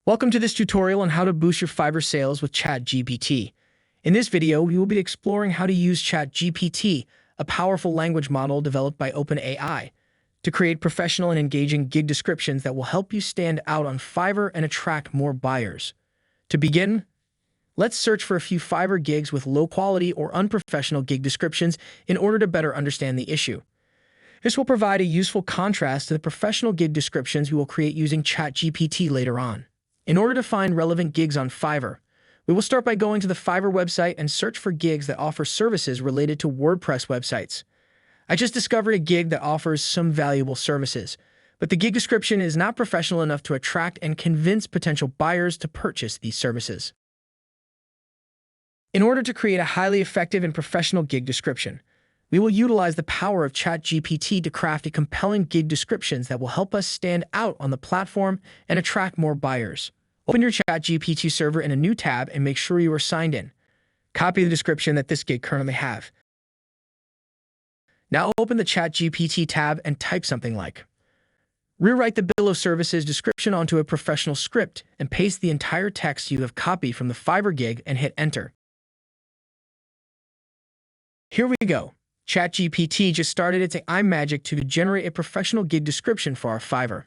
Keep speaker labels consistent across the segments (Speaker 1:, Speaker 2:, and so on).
Speaker 1: Welcome to this tutorial on how to boost your Fiverr sales with Chat GPT. In this video, we will be exploring how to use Chat GPT, a powerful language model developed by OpenAI, to create professional and engaging gig descriptions that will help you stand out on Fiverr and attract more buyers. To begin, let's search for a few Fiverr gigs with low-quality or unprofessional gig descriptions in order to better understand the issue. This will provide a useful contrast to the professional gig descriptions we will create using Chat GPT later on. In order to find relevant gigs on Fiverr, we will start by going to the Fiverr website and search for gigs that offer services related to WordPress websites. I just discovered a gig that offers some valuable services, but the gig description is not professional enough to attract and convince potential buyers to purchase these services. In order to create a highly effective and professional gig description, we will utilize the power of Chat GPT to craft a compelling gig descriptions that will help us stand out on the platform and attract more buyers. Open your Chat GPT server in a new tab and make sure you are signed in. Copy the description that this gig currently have. Now open the Chat GPT tab and type something like, rewrite the bill of services description onto a professional script and paste the entire text you have copied from the Fiverr gig and hit enter. Here we go. Chat GPT just started its AI magic to generate a professional gig description for our Fiverr.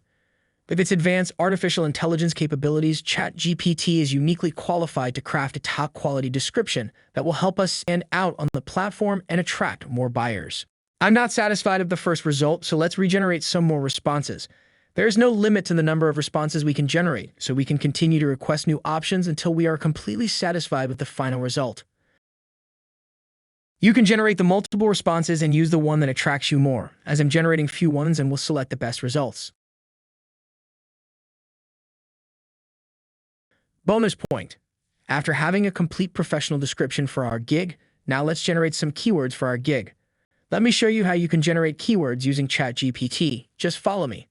Speaker 1: With its advanced artificial intelligence capabilities, Chat GPT is uniquely qualified to craft a top-quality description that will help us stand out on the platform and attract more buyers. I'm not satisfied with the first result, so let's regenerate some more responses. There is no limit to the number of responses we can generate, so we can continue to request new options until we are completely satisfied with the final result. You can generate the multiple responses and use the one that attracts you more, as I'm generating few ones and will select the best results. Bonus point. After having a complete professional description for our gig, now let's generate some keywords for our gig. Let me show you how you can generate keywords using Chat GPT. Just follow me.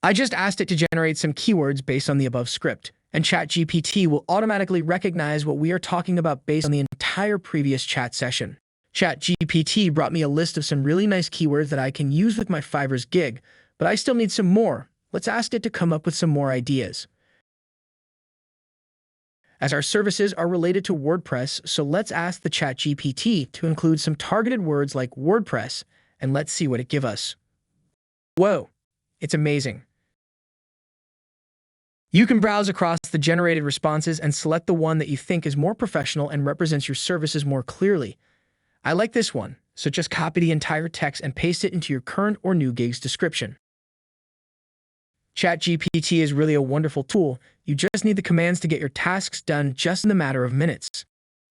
Speaker 1: I just asked it to generate some keywords based on the above script, and Chat GPT will automatically recognize what we are talking about based on the entire previous chat session. Chat GPT brought me a list of some really nice keywords that I can use with my Fiverr's gig, but I still need some more. Let's ask it to come up with some more ideas. As our services are related to WordPress, so let's ask the Chat GPT to include some targeted words like WordPress, and let's see what it gives us. Whoa, it's amazing. You can browse across the generated responses and select the one that you think is more professional and represents your services more clearly. I like this one, so just copy the entire text and paste it into your current or new gig's description. ChatGPT is really a wonderful tool. You just need the commands to get your tasks done just in a matter of minutes.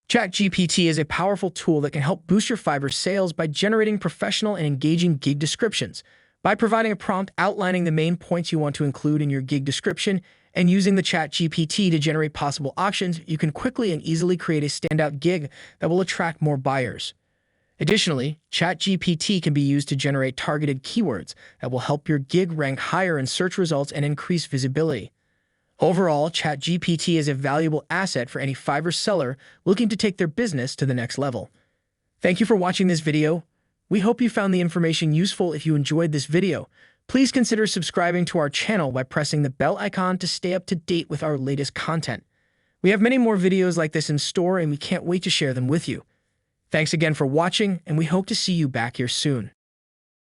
Speaker 1: ChatGPT is a powerful tool that can help boost your Fiverr sales by generating professional and engaging gig descriptions. By providing a prompt outlining the main points you want to include in your gig description and using the Chat GPT to generate possible options, you can quickly and easily create a standout gig that will attract more buyers. Additionally, Chat GPT can be used to generate targeted keywords that will help your gig rank higher in search results and increase visibility. Overall, Chat GPT is a valuable asset for any Fiverr seller looking to take their business to the next level. Thank you for watching this video. We hope you found the information useful. If you enjoyed this video, please consider subscribing to our channel by pressing the bell icon to stay up to date with our latest content. We have many more videos like this in store, and we can't wait to share them with you. Thanks again for watching, and we hope to see you back here soon.